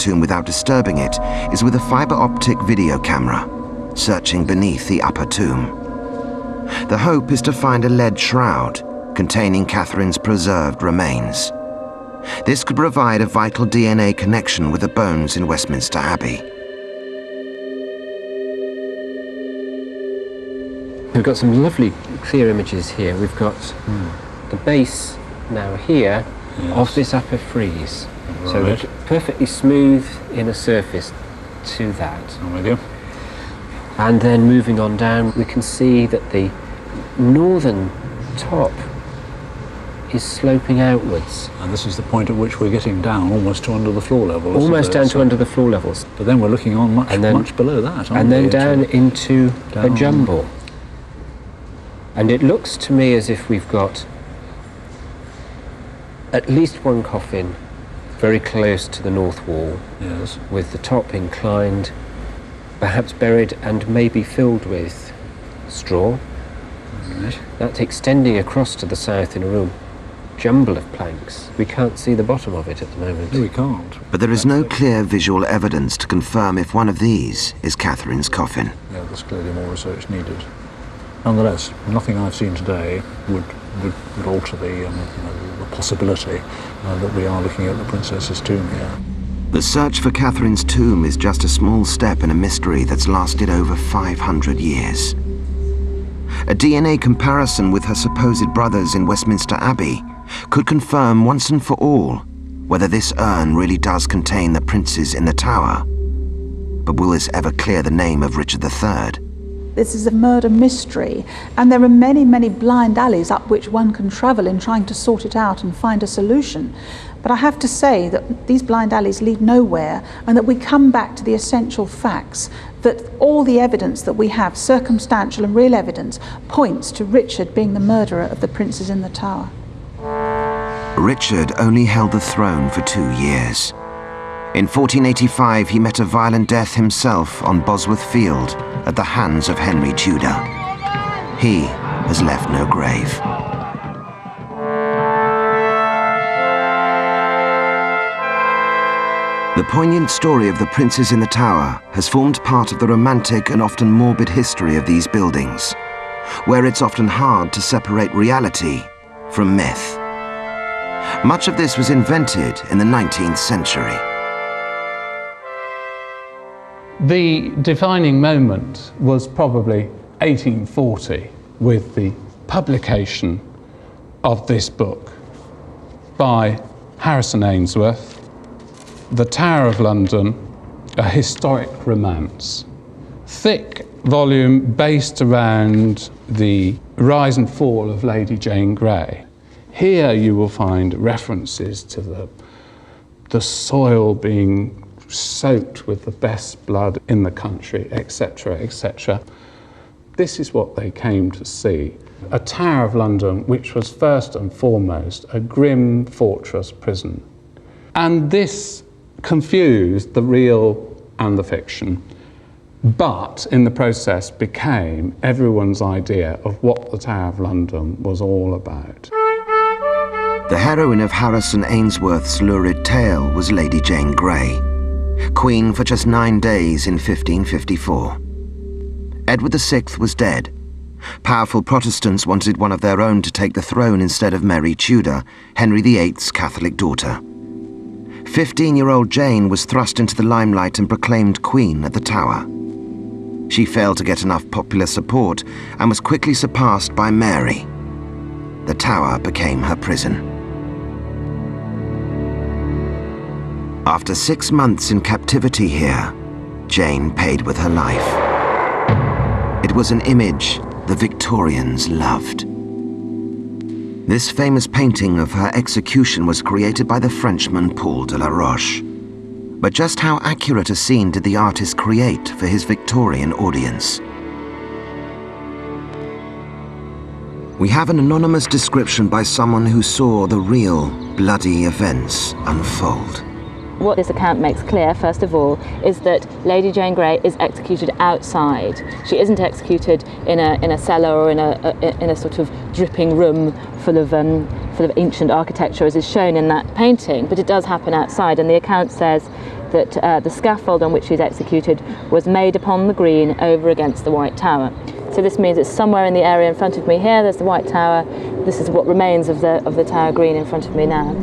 tomb without disturbing it is with a fiber optic video camera, searching beneath the upper tomb. The hope is to find a lead shroud containing Catherine's preserved remains. This could provide a vital DNA connection with the bones in Westminster Abbey. We've got some lovely clear images here. We've got the base now here of this upper frieze. Right. So it's perfectly smooth inner surface to that. I'm with you. And then moving on down, we can see that the northern top is sloping outwards. And this is the point at which we're getting down almost to under the floor level. Almost down to under the floor levels. But then we're looking on much below that, and then down into a jumble. And it looks to me as if we've got at least one coffin very close to the north wall. Yes. With the top inclined, perhaps buried and maybe filled with straw. Right. That's extending across to the south in a real jumble of planks. We can't see the bottom of it at the moment. No, we can't. But there is no clear visual evidence to confirm if one of these is Catherine's coffin. Yeah, there's clearly more research needed. Nonetheless, nothing I've seen today would alter the possibility that we are looking at the princess's tomb here. The search for Catherine's tomb is just a small step in a mystery that's lasted over 500 years. A DNA comparison with her supposed brothers in Westminster Abbey could confirm once and for all whether this urn really does contain the princes in the tower. But will this ever clear the name of Richard III? This is a murder mystery, and there are many, many blind alleys up which one can travel in trying to sort it out and find a solution. But I have to say that these blind alleys lead nowhere, and that we come back to the essential facts, that all the evidence that we have, circumstantial and real evidence, points to Richard being the murderer of the princes in the tower. Richard only held the throne for 2 years. In 1485, he met a violent death himself on Bosworth Field at the hands of Henry Tudor. He has left no grave. The poignant story of the princes in the tower has formed part of the romantic and often morbid history of these buildings, where it's often hard to separate reality from myth. Much of this was invented in the 19th century. The defining moment was probably 1840 with the publication of this book by Harrison Ainsworth, The Tower of London, A Historic Romance. Thick volume based around the rise and fall of Lady Jane Grey. Here you will find references to the soil being soaked with the best blood in the country, etc., etc. This is what they came to see. A Tower of London which was first and foremost a grim fortress prison. And this confused the real and the fiction, but in the process became everyone's idea of what the Tower of London was all about. The heroine of Harrison Ainsworth's lurid tale was Lady Jane Grey, queen for just 9 days in 1554. Edward VI was dead. Powerful Protestants wanted one of their own to take the throne instead of Mary Tudor, Henry VIII's Catholic daughter. 15-year-old Jane was thrust into the limelight and proclaimed queen at the Tower. She failed to get enough popular support and was quickly surpassed by Mary. The Tower became her prison. After 6 months in captivity here, Jane paid with her life. It was an image the Victorians loved. This famous painting of her execution was created by the Frenchman Paul de la Roche. But just how accurate a scene did the artist create for his Victorian audience? We have an anonymous description by someone who saw the real bloody events unfold. What this account makes clear, first of all, is that Lady Jane Grey is executed outside. She isn't executed in a cellar or in a sort of dripping room full of ancient architecture, as is shown in that painting. But it does happen outside, and the account says that the scaffold on which she was executed was made upon the green over against the White Tower. So this means it's somewhere in the area in front of me here. There's the White Tower. This is what remains of the Tower Green in front of me now.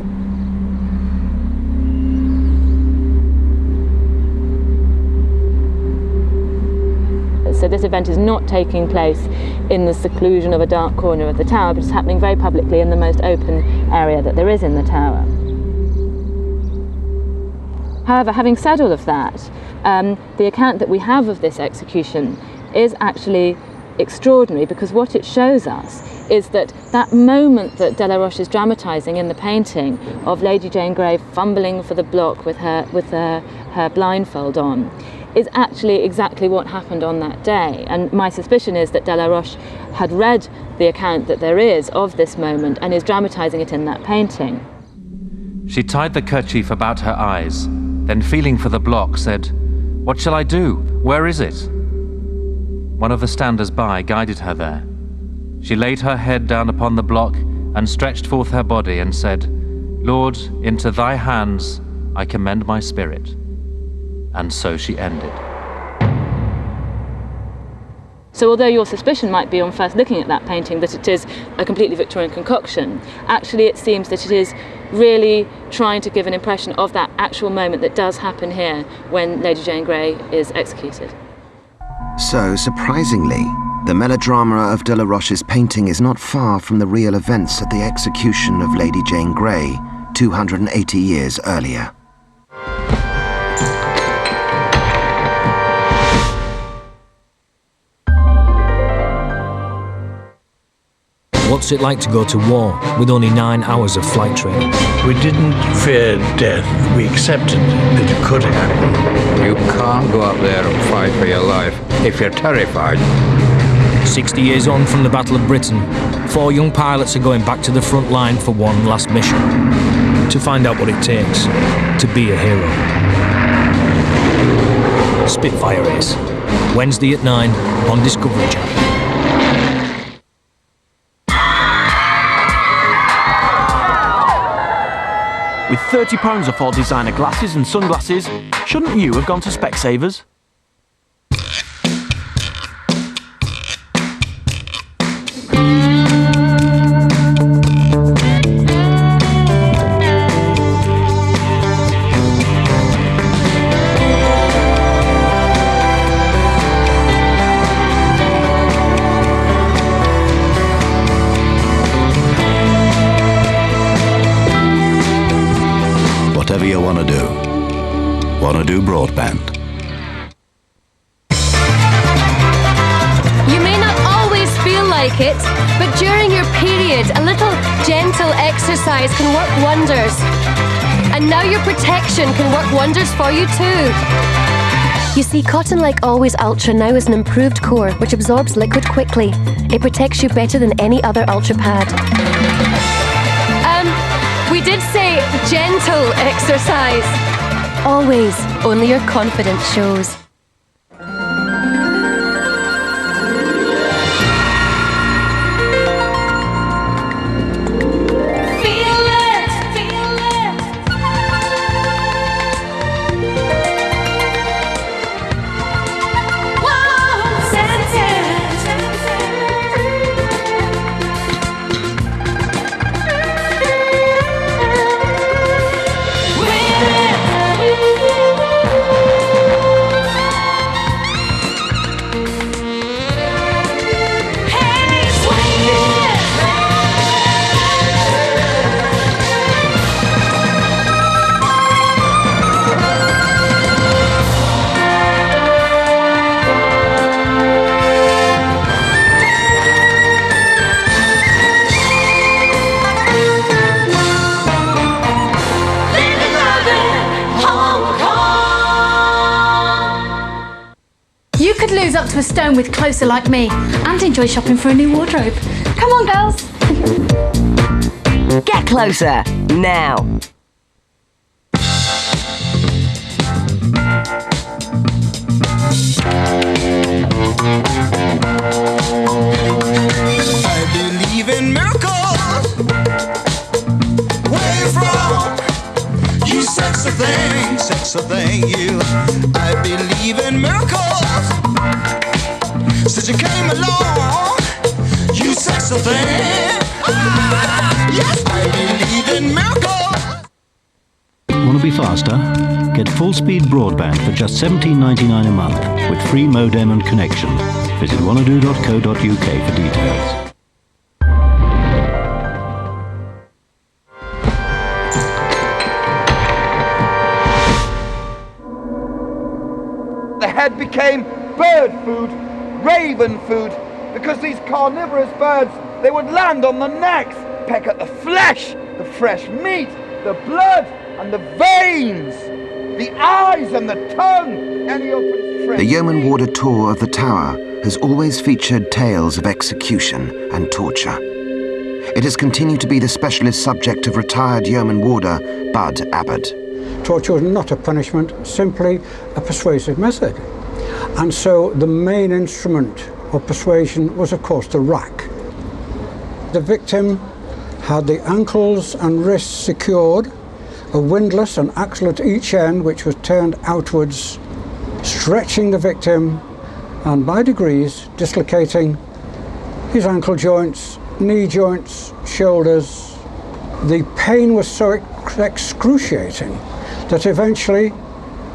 So this event is not taking place in the seclusion of a dark corner of the tower, but it's happening very publicly in the most open area that there is in the tower. However, having said all of that, the account that we have of this execution is actually extraordinary, because what it shows us is that moment that Delaroche is dramatising in the painting of Lady Jane Grey fumbling for the block with her blindfold on is actually exactly what happened on that day. And my suspicion is that Delaroche had read the account that there is of this moment and is dramatising it in that painting. She tied the kerchief about her eyes, then feeling for the block said, "What shall I do? Where is it?" One of the standers by guided her there. She laid her head down upon the block and stretched forth her body and said, "Lord, into thy hands I commend my spirit." And so she ended. So although your suspicion might be on first looking at that painting that it is a completely Victorian concoction, actually it seems that it is really trying to give an impression of that actual moment that does happen here when Lady Jane Grey is executed. So, surprisingly, the melodrama of Delaroche's painting is not far from the real events at the execution of Lady Jane Grey 280 years earlier. What's it like to go to war with only 9 hours of flight training? We didn't fear death. We accepted that it could happen. You can't go up there and fight for your life if you're terrified. 60 years on from the Battle of Britain, 4 young pilots are going back to the front line for one last mission. To find out what it takes to be a hero. Spitfire Ace. Wednesday at 9 on Discovery Channel. With £30 off all designer glasses and sunglasses, shouldn't you have gone to Specsavers? Whatever you want to do broadband. You may not always feel like it, but during your period, a little gentle exercise can work wonders. And now your protection can work wonders for you too. You see, Cotton Like Always Ultra now is an improved core which absorbs liquid quickly. It protects you better than any other Ultra pad. We did say gentle exercise. Always, only your confidence shows. Up to a stone with Closer Like Me and enjoy shopping for a new wardrobe. Come on, girls. Get Closer now. I believe in miracles. Where you from? You sexy thing, sexy So thank you. I believe in miracles. Since you came along, you sexy thing. Yes, I believe in miracles. Want to be faster? Get full-speed broadband for just $17.99 a month with free modem and connection. Visit wannado.co.uk for details. The head became bird food, raven food, because these carnivorous birds, they would land on the necks, peck at the flesh, the fresh meat, the blood and the veins, the eyes and the tongue, any open fresh The Yeoman meat. Warder tour of the Tower has always featured tales of execution and torture. It has continued to be the specialist subject of retired Yeoman Warder Bud Abbott. Torture was not a punishment, simply a persuasive method. And so the main instrument of persuasion was, of course, the rack. The victim had the ankles and wrists secured, a windlass and axle at each end which was turned outwards, stretching the victim and by degrees dislocating his ankle joints, knee joints, shoulders. The pain was so excruciating that eventually,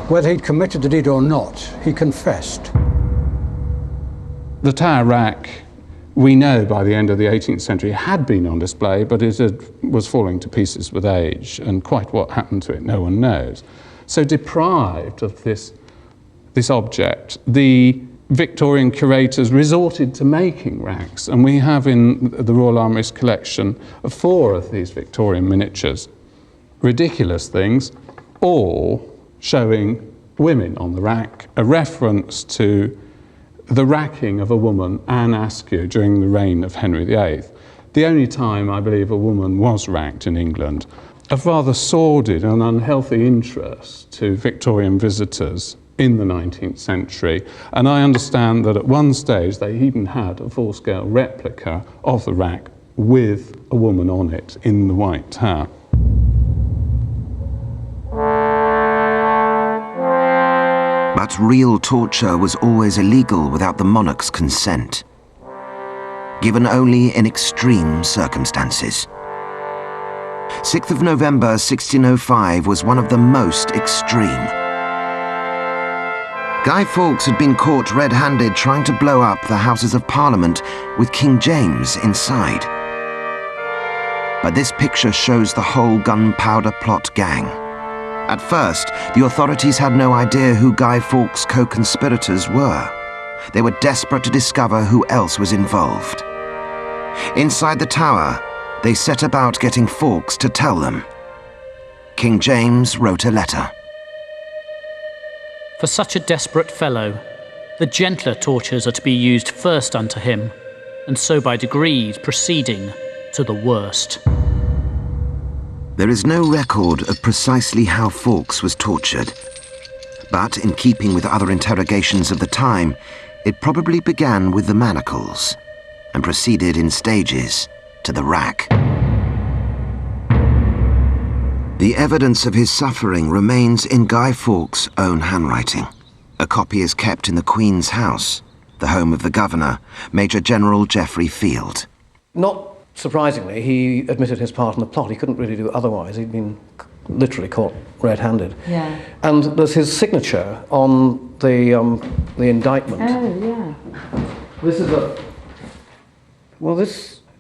whether he'd committed the deed or not, he confessed. The Tower rack, we know by the end of the 18th century, had been on display, but it was falling to pieces with age, and quite what happened to it no one knows. So deprived of this object, the Victorian curators resorted to making racks, and we have in the Royal Armoury's collection 4 of these Victorian miniatures. Ridiculous things, all showing women on the rack, a reference to the racking of a woman, Anne Askew, during the reign of Henry VIII. The only time, I believe, a woman was racked in England. A rather sordid and unhealthy interest to Victorian visitors in the 19th century, and I understand that at one stage they even had a full-scale replica of the rack with a woman on it in the White Tower. But real torture was always illegal without the monarch's consent, given only in extreme circumstances. 6th of November 1605 was one of the most extreme. Guy Fawkes had been caught red-handed trying to blow up the Houses of Parliament with King James inside. But this picture shows the whole gunpowder plot gang. At first, the authorities had no idea who Guy Fawkes' co-conspirators were. They were desperate to discover who else was involved. Inside the Tower, they set about getting Fawkes to tell them. King James wrote a letter. For such a desperate fellow, the gentler tortures are to be used first unto him, and so by degrees proceeding to the worst. There is no record of precisely how Fawkes was tortured, but in keeping with other interrogations of the time, it probably began with the manacles and proceeded in stages to the rack. The evidence of his suffering remains in Guy Fawkes' own handwriting. A copy is kept in the Queen's House, the home of the Governor, Major General Geoffrey Field. Not surprisingly, he admitted his part in the plot. He couldn't really do otherwise. He'd been literally caught red-handed. Yeah. And there's his signature on the indictment. Oh, yeah. This is it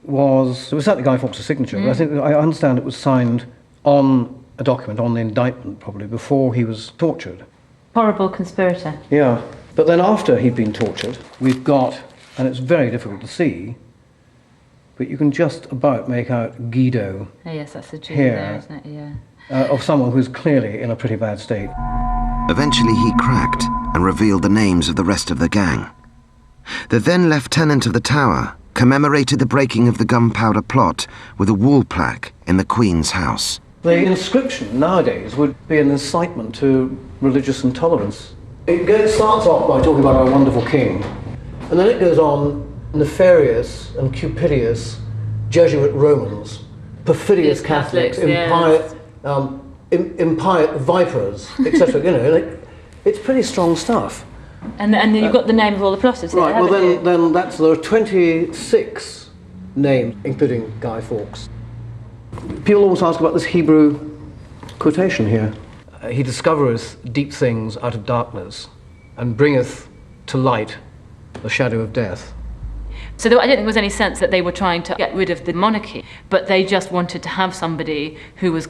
was certainly Guy Fawkes' signature, but I understand it was signed on a document, on the indictment probably, before he was tortured. Horrible conspirator. Yeah. But then after he'd been tortured, we've got, and it's very difficult to see, but you can just about make out Guido. Oh, yes, that's the Jew here, there, isn't it? Yeah. Of someone who's clearly in a pretty bad state. Eventually he cracked and revealed the names of the rest of the gang. The then Lieutenant of the Tower commemorated the breaking of the gunpowder plot with a wall plaque in the Queen's House. The inscription nowadays would be an incitement to religious intolerance. It starts off by talking about our wonderful king, and then it goes on, nefarious and cupidious Jesuit Romans, perfidious Catholics, impious, vipers, etc. You know, it's pretty strong stuff. And then you've got the name of all the plotters here, Right, well haven't then there are 26 names, including Guy Fawkes. People always ask about this Hebrew quotation here. He discovereth deep things out of darkness, and bringeth to light the shadow of death. So I don't think there was any sense that they were trying to get rid of the monarchy, but they just wanted to have somebody who was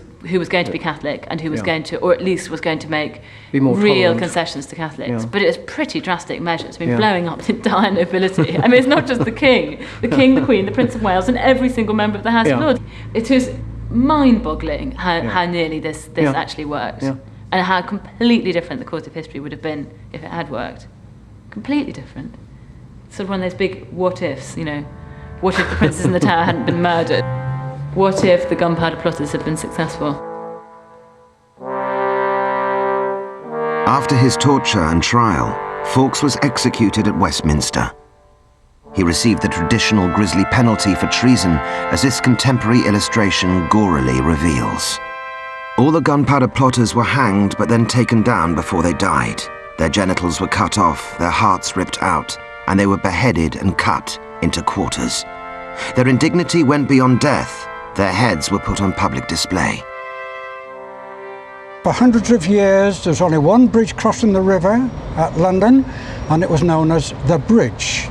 going to be Catholic and who was going to, or at least was going to make real tolerant. concessions to Catholics. Yeah. But it was pretty drastic measures. I mean, blowing up the entire nobility. I mean, it's not just the king, the Queen, the Prince of Wales, and every single member of the House of Lords. It is mind-boggling how nearly this actually worked, and how completely different the course of history would have been if it had worked. Completely different. Sort of one of those big what-ifs, you know. What if the princes in the tower hadn't been murdered? What if the gunpowder plotters had been successful? After his torture and trial, Fawkes was executed at Westminster. He received the traditional grisly penalty for treason, as this contemporary illustration gorily reveals. All the gunpowder plotters were hanged but then taken down before they died. Their genitals were cut off, their hearts ripped out, and they were beheaded and cut into quarters. Their indignity went beyond death. Their heads were put on public display. For hundreds of years, there's only one bridge crossing the river at London, and it was known as the Bridge.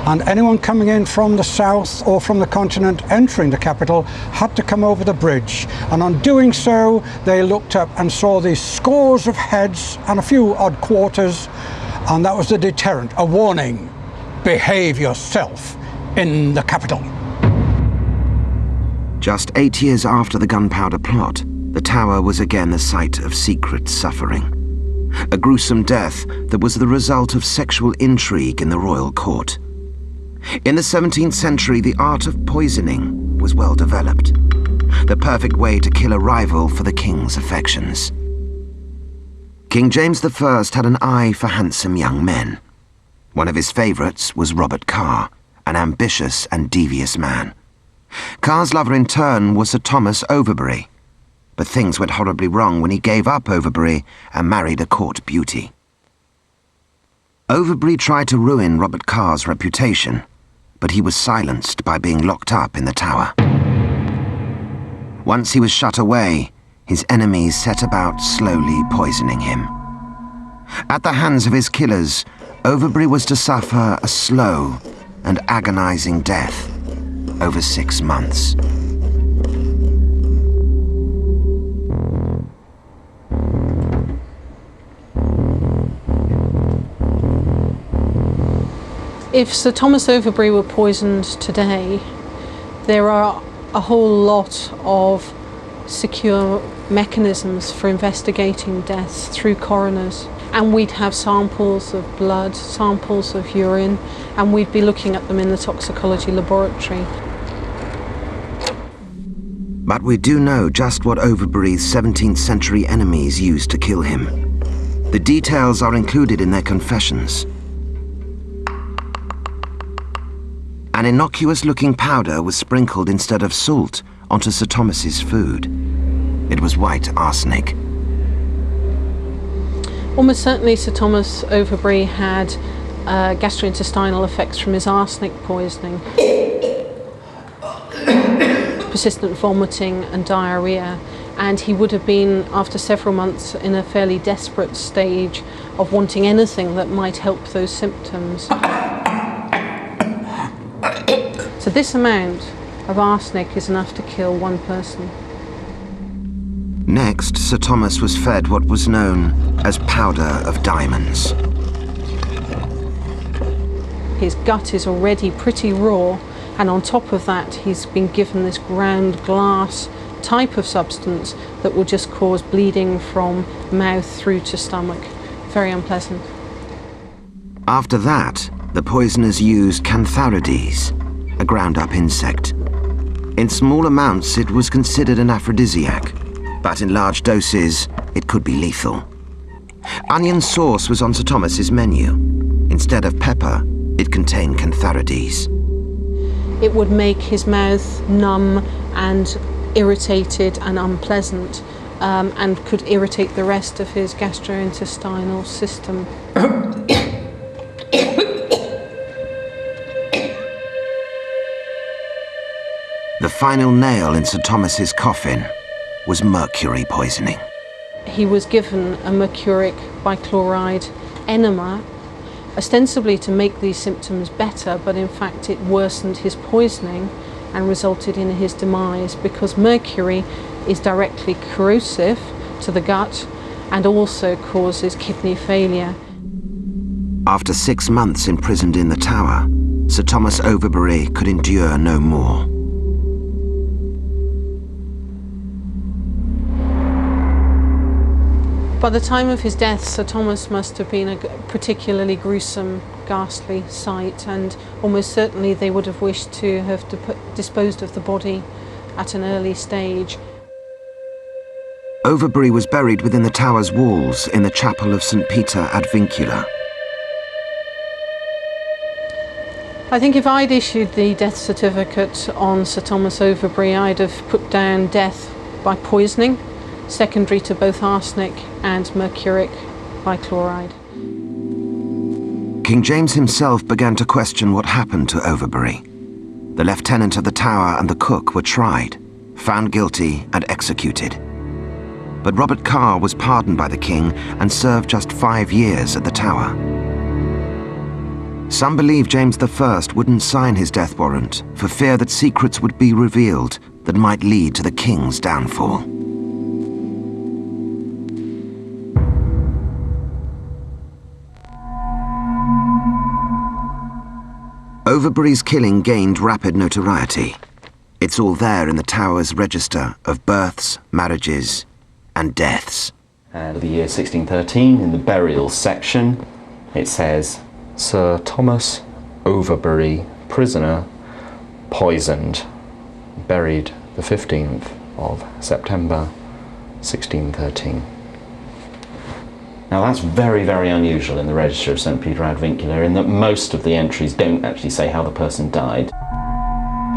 And anyone coming in from the south or from the continent entering the capital had to come over the bridge. And on doing so, they looked up and saw these scores of heads and a few odd quarters, and that was the deterrent, a warning: behave yourself in the capital. Just 8 years after the gunpowder plot, the tower was again the site of secret suffering. A gruesome death that was the result of sexual intrigue in the royal court. In the 17th century, the art of poisoning was well developed. The perfect way to kill a rival for the king's affections. King James I had an eye for handsome young men. One of his favourites was Robert Carr, an ambitious and devious man. Carr's lover in turn was Sir Thomas Overbury, but things went horribly wrong when he gave up Overbury and married a court beauty. Overbury tried to ruin Robert Carr's reputation, but he was silenced by being locked up in the tower. Once he was shut away, his enemies set about slowly poisoning him. At the hands of his killers, Overbury was to suffer a slow and agonizing death over 6 months. If Sir Thomas Overbury were poisoned today, there are a whole lot of secure mechanisms for investigating deaths through coroners. And we'd have samples of blood, samples of urine, and we'd be looking at them in the toxicology laboratory. But we do know just what Overbury's 17th century enemies used to kill him. The details are included in their confessions. An innocuous-looking powder was sprinkled instead of salt onto Sir Thomas's food. It was white arsenic. Almost certainly Sir Thomas Overbury had gastrointestinal effects from his arsenic poisoning. Persistent vomiting and diarrhea, and he would have been, after several months, in a fairly desperate stage of wanting anything that might help those symptoms. So this amount of arsenic is enough to kill one person. Next, Sir Thomas was fed what was known as powder of diamonds. His gut is already pretty raw, and on top of that he's been given this ground glass type of substance that will just cause bleeding from mouth through to stomach. Very unpleasant. After that, the poisoners used cantharides, a ground-up insect. In small amounts, it was considered an aphrodisiac, but in large doses, it could be lethal. Onion sauce was on Sir Thomas's menu. Instead of pepper, it contained cantharides. It would make his mouth numb and irritated and unpleasant, and could irritate the rest of his gastrointestinal system. The final nail in Sir Thomas's coffin was mercury poisoning. He was given a mercuric bichloride enema, ostensibly to make these symptoms better, but in fact it worsened his poisoning and resulted in his demise, because mercury is directly corrosive to the gut and also causes kidney failure. After 6 months imprisoned in the Tower, Sir Thomas Overbury could endure no more. By the time of his death, Sir Thomas must have been a particularly gruesome, ghastly sight, and almost certainly they would have wished to have disposed of the body at an early stage. Overbury was buried within the Tower's walls in the chapel of St. Peter ad Vincula. I think if I'd issued the death certificate on Sir Thomas Overbury, I'd have put down death by poisoning, secondary to both arsenic and mercuric bichloride. King James himself began to question what happened to Overbury. The lieutenant of the Tower and the cook were tried, found guilty and executed. But Robert Carr was pardoned by the king and served just 5 years at the Tower. Some believe James I wouldn't sign his death warrant for fear that secrets would be revealed that might lead to the king's downfall. Overbury's killing gained rapid notoriety. It's all there in the Tower's register of births, marriages, and deaths. And the year 1613, in the burial section, it says, Sir Thomas Overbury, prisoner, poisoned, buried the 15th of September, 1613. Now that's very, very unusual in the register of St. Peter ad Vincula, in that most of the entries don't actually say how the person died.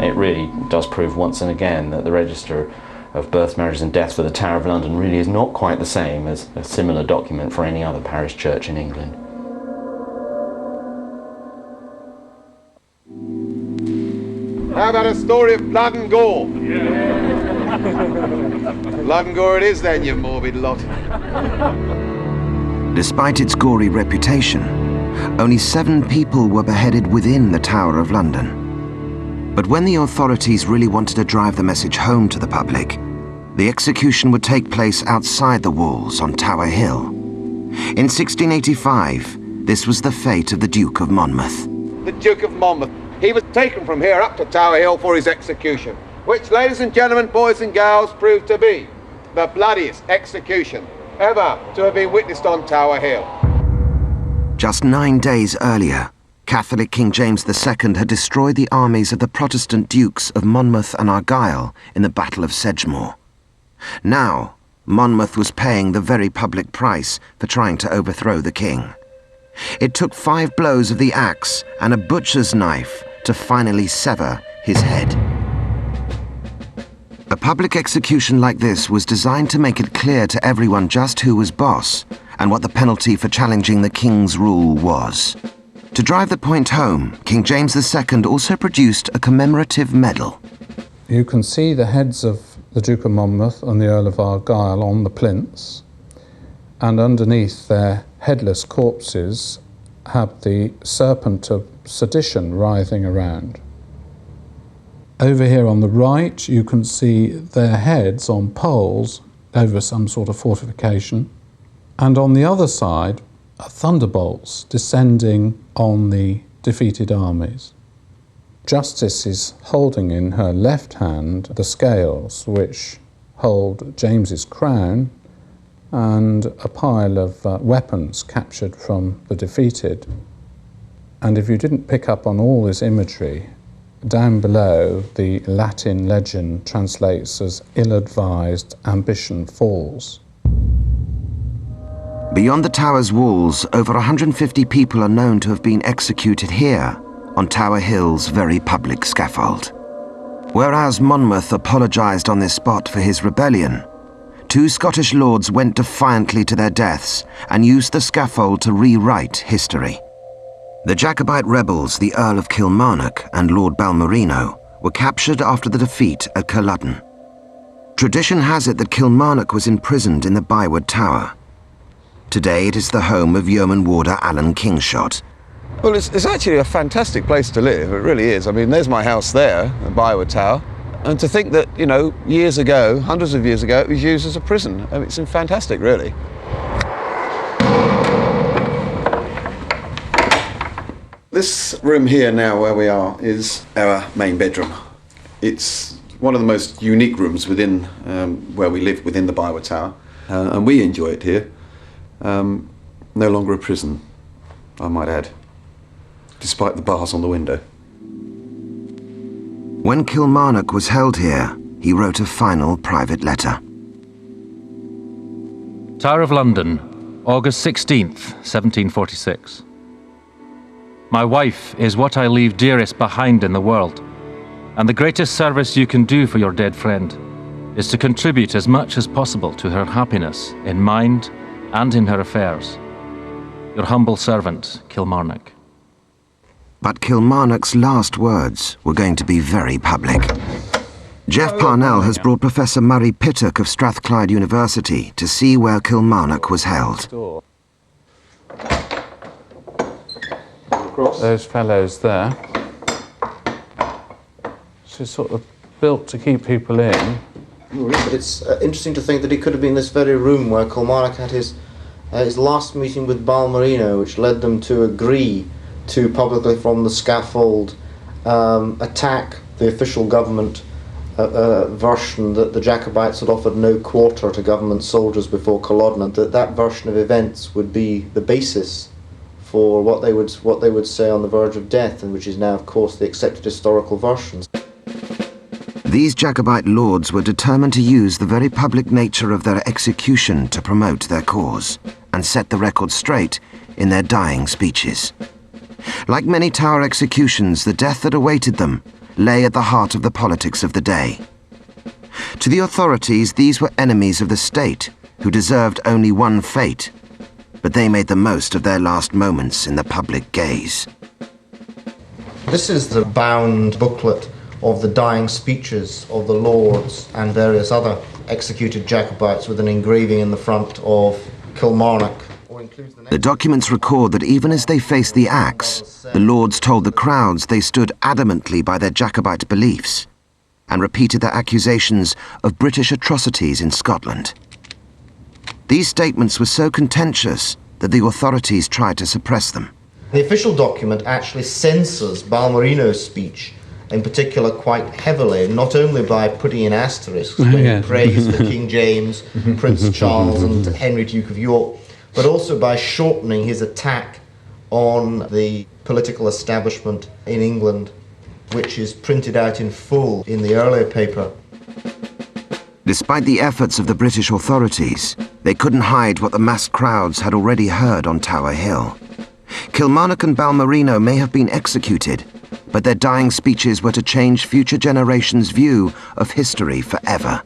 It really does prove once and again that the register of births, marriages and deaths for the Tower of London really is not quite the same as a similar document for any other parish church in England. How about a story of blood and gore? Yeah. Blood and gore it is then, you morbid lot. Despite its gory reputation, only 7 people were beheaded within the Tower of London. But when the authorities really wanted to drive the message home to the public, the execution would take place outside the walls on Tower Hill. In 1685, this was the fate of the Duke of Monmouth. The Duke of Monmouth. He was taken from here up to Tower Hill for his execution, which, ladies and gentlemen, boys and girls, proved to be the bloodiest execution ever to have been witnessed on Tower Hill. Just 9 days earlier, Catholic King James II had destroyed the armies of the Protestant Dukes of Monmouth and Argyll in the Battle of Sedgemoor. Now, Monmouth was paying the very public price for trying to overthrow the king. It took 5 blows of the axe and a butcher's knife to finally sever his head. A public execution like this was designed to make it clear to everyone just who was boss and what the penalty for challenging the king's rule was. To drive the point home, King James II also produced a commemorative medal. You can see the heads of the Duke of Monmouth and the Earl of Argyll on the plinths, and underneath their headless corpses have the serpent of sedition writhing around. Over here on the right, you can see their heads on poles over some sort of fortification. And on the other side are thunderbolts descending on the defeated armies. Justice is holding in her left hand the scales which hold James's crown and a pile of weapons captured from the defeated. And if you didn't pick up on all this imagery, down below, the Latin legend translates as ill-advised ambition falls. Beyond the tower's walls, over 150 people are known to have been executed here on Tower Hill's very public scaffold. Whereas Monmouth apologized on this spot for his rebellion, 2 Scottish lords went defiantly to their deaths and used the scaffold to rewrite history. The Jacobite rebels, the Earl of Kilmarnock and Lord Balmerino, were captured after the defeat at Culloden. Tradition has it that Kilmarnock was imprisoned in the Byward Tower. Today it is the home of yeoman warder Alan Kingshott. Well, it's actually a fantastic place to live, it really is. I mean, there's my house there, the Byward Tower. And to think that, you know, years ago, hundreds of years ago, it was used as a prison. I mean, it's fantastic, really. This room here now where we are is our main bedroom. It's one of the most unique rooms within where we live within the Byward Tower. And we enjoy it here. No longer a prison, I might add, despite the bars on the window. When Kilmarnock was held here, he wrote a final private letter. Tower of London, August 16th, 1746. My wife is what I leave dearest behind in the world, and the greatest service you can do for your dead friend is to contribute as much as possible to her happiness in mind and in her affairs. Your humble servant, Kilmarnock. But Kilmarnock's last words were going to be very public. Jeff Parnell has brought Professor Murray Pittock of Strathclyde University to see where Kilmarnock was held. Those fellows there. So sort of built to keep people in. But it's interesting to think that it could have been this very room where Kilmarnock had his last meeting with Balmerino, which led them to agree to publicly from the scaffold attack the official government version that the Jacobites had offered no quarter to government soldiers before Culloden, and that version of events would be the basis for what they would say on the verge of death, and which is now, of course, the accepted historical versions. These Jacobite lords were determined to use the very public nature of their execution to promote their cause and set the record straight in their dying speeches. Like many Tower executions, the death that awaited them lay at the heart of the politics of the day. To the authorities, these were enemies of the state who deserved only one fate, but they made the most of their last moments in the public gaze. This is the bound booklet of the dying speeches of the lords and various other executed Jacobites, with an engraving in the front of Kilmarnock. The documents record that even as they faced the axe, the lords told the crowds they stood adamantly by their Jacobite beliefs and repeated their accusations of British atrocities in Scotland. These statements were so contentious that the authorities tried to suppress them. The official document actually censors Balmerino's speech, in particular, quite heavily, not only by putting in asterisks when he praised the King James, Prince Charles and Henry Duke of York, but also by shortening his attack on the political establishment in England, which is printed out in full in the earlier paper. Despite the efforts of the British authorities, they couldn't hide what the massed crowds had already heard on Tower Hill. Kilmarnock and Balmerino may have been executed, but their dying speeches were to change future generations' view of history forever.